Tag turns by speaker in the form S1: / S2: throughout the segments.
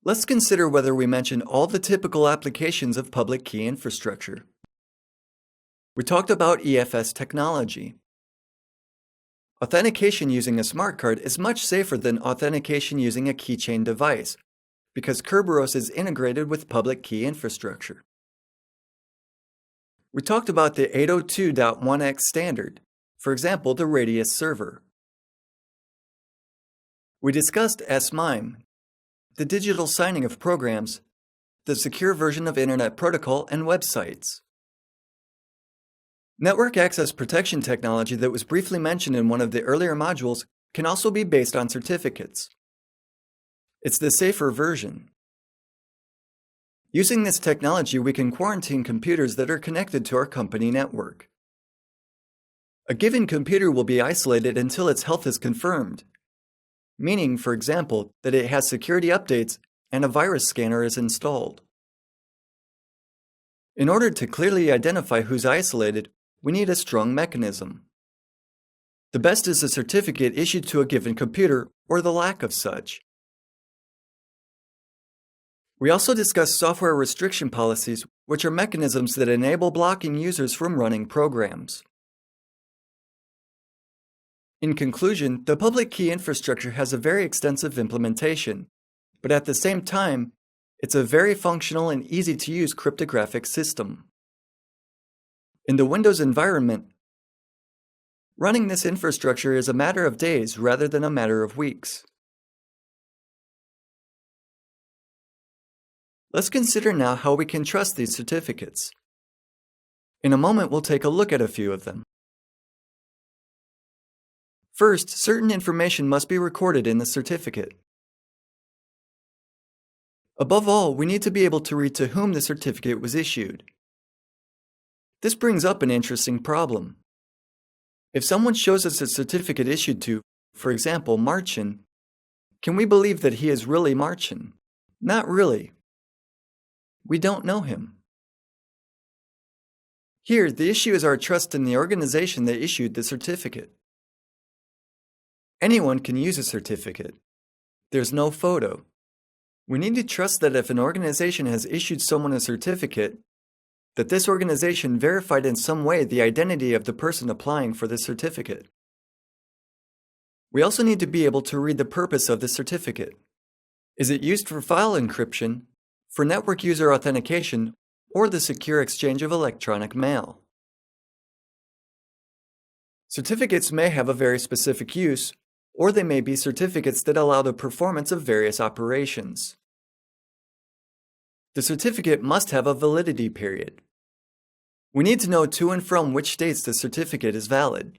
S1: Let's consider whether we mention all the typical applications of public key infrastructure. We talked about EFS technology. Authentication using a smart card is much safer than authentication using a keychain device because Kerberos is integrated with public key infrastructure. We talked about the 802.1x standard, for example, the Radius server. We discussed S/MIME, the digital signing of programs, the secure version of Internet Protocol and websites. Network access protection technology that was briefly mentioned in one of the earlier modules can also be based on certificates. It's the safer version. Using this technology, we can quarantine computers that are connected to our company network. A given computer will be isolated until its health is confirmed, meaning, for example, that it has security updates and a virus scanner is installed. In order to clearly identify who's isolated, we need a strong mechanism. The best is a certificate issued to a given computer or the lack of such. We also discussed software restriction policies, which are mechanisms that enable blocking users from running programs. In conclusion, the public key infrastructure has a very extensive implementation, but at the same time, it's a very functional and easy-to-use cryptographic system. In the Windows environment, running this infrastructure is a matter of days rather than a matter of weeks. Let's consider now how we can trust these certificates. In a moment, we'll take a look at a few of them. First, certain information must be recorded in the certificate. Above all, we need to be able to read to whom the certificate was issued. This brings up an interesting problem. If someone shows us a certificate issued to, for example, Marcin, can we believe that he is really Marcin? Not really. We don't know him. Here, the issue is our trust in the organization that issued the certificate. Anyone can use a certificate. There's no photo. We need to trust that if an organization has issued someone a certificate, that this organization verified in some way the identity of the person applying for the certificate. We also need to be able to read the purpose of the certificate. Is it used for file encryption, for network user authentication, or the secure exchange of electronic mail? Certificates may have a very specific use, or they may be certificates that allow the performance of various operations. The certificate must have a validity period. We need to know to and from which states the certificate is valid.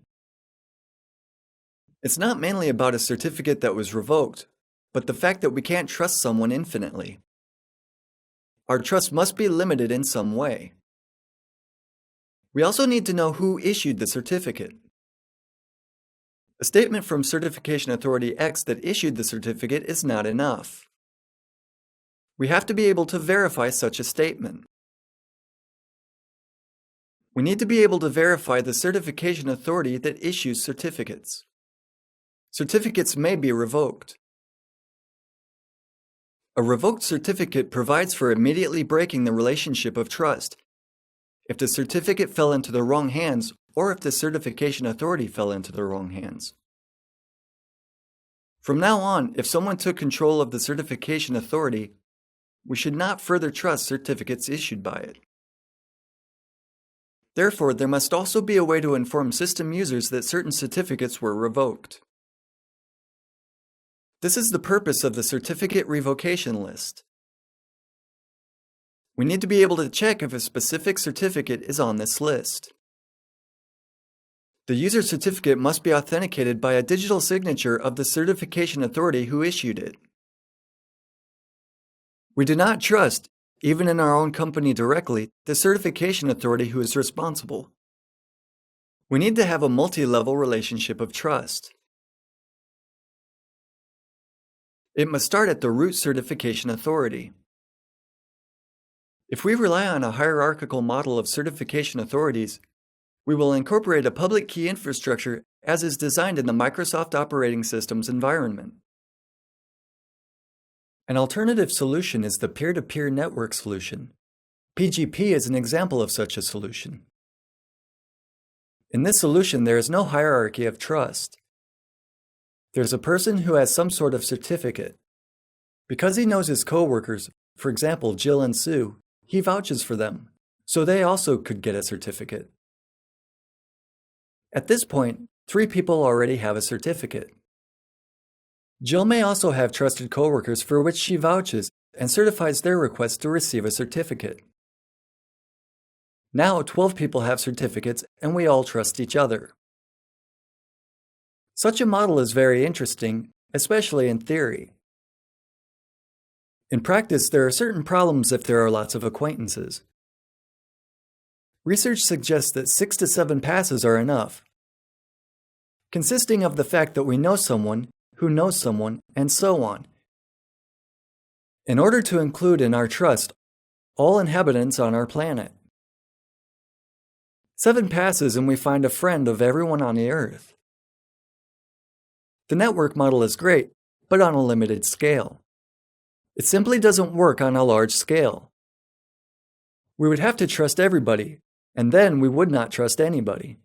S1: It's not mainly about a certificate that was revoked, but the fact that we can't trust someone infinitely. Our trust must be limited in some way. We also need to know who issued the certificate. A statement from Certification Authority X that issued the certificate is not enough. We have to be able to verify such a statement. We need to be able to verify the certification authority that issues certificates. Certificates may be revoked. A revoked certificate provides for immediately breaking the relationship of trust if the certificate fell into the wrong hands or if the certification authority fell into the wrong hands. From now on, if someone took control of the certification authority, we should not further trust certificates issued by it. Therefore, there must also be a way to inform system users that certain certificates were revoked. This is the purpose of the certificate revocation list. We need to be able to check if a specific certificate is on this list. The user certificate must be authenticated by a digital signature of the certification authority who issued it. We do not trust, even in our own company directly, the certification authority who is responsible. We need to have a multi-level relationship of trust. It must start at the root certification authority. If we rely on a hierarchical model of certification authorities, we will incorporate a public key infrastructure as is designed in the Microsoft operating system's environment. An alternative solution is the peer-to-peer network solution. PGP is an example of such a solution. In this solution, there is no hierarchy of trust. There's a person who has some sort of certificate. Because he knows his coworkers, for example, Jill and Sue, he vouches for them, so they also could get a certificate. At this point, 3 people already have a certificate. Jill may also have trusted coworkers for which she vouches and certifies their request to receive a certificate. Now 12 people have certificates and we all trust each other. Such a model is very interesting, especially in theory. In practice, there are certain problems if there are lots of acquaintances. Research suggests that 6 to 7 passes are enough, consisting of the fact that we know someone, who knows someone, and so on. In order to include in our trust all inhabitants on our planet. 7 passes and we find a friend of everyone on the Earth. The network model is great, but on a limited scale. It simply doesn't work on a large scale. We would have to trust everybody, and then we would not trust anybody.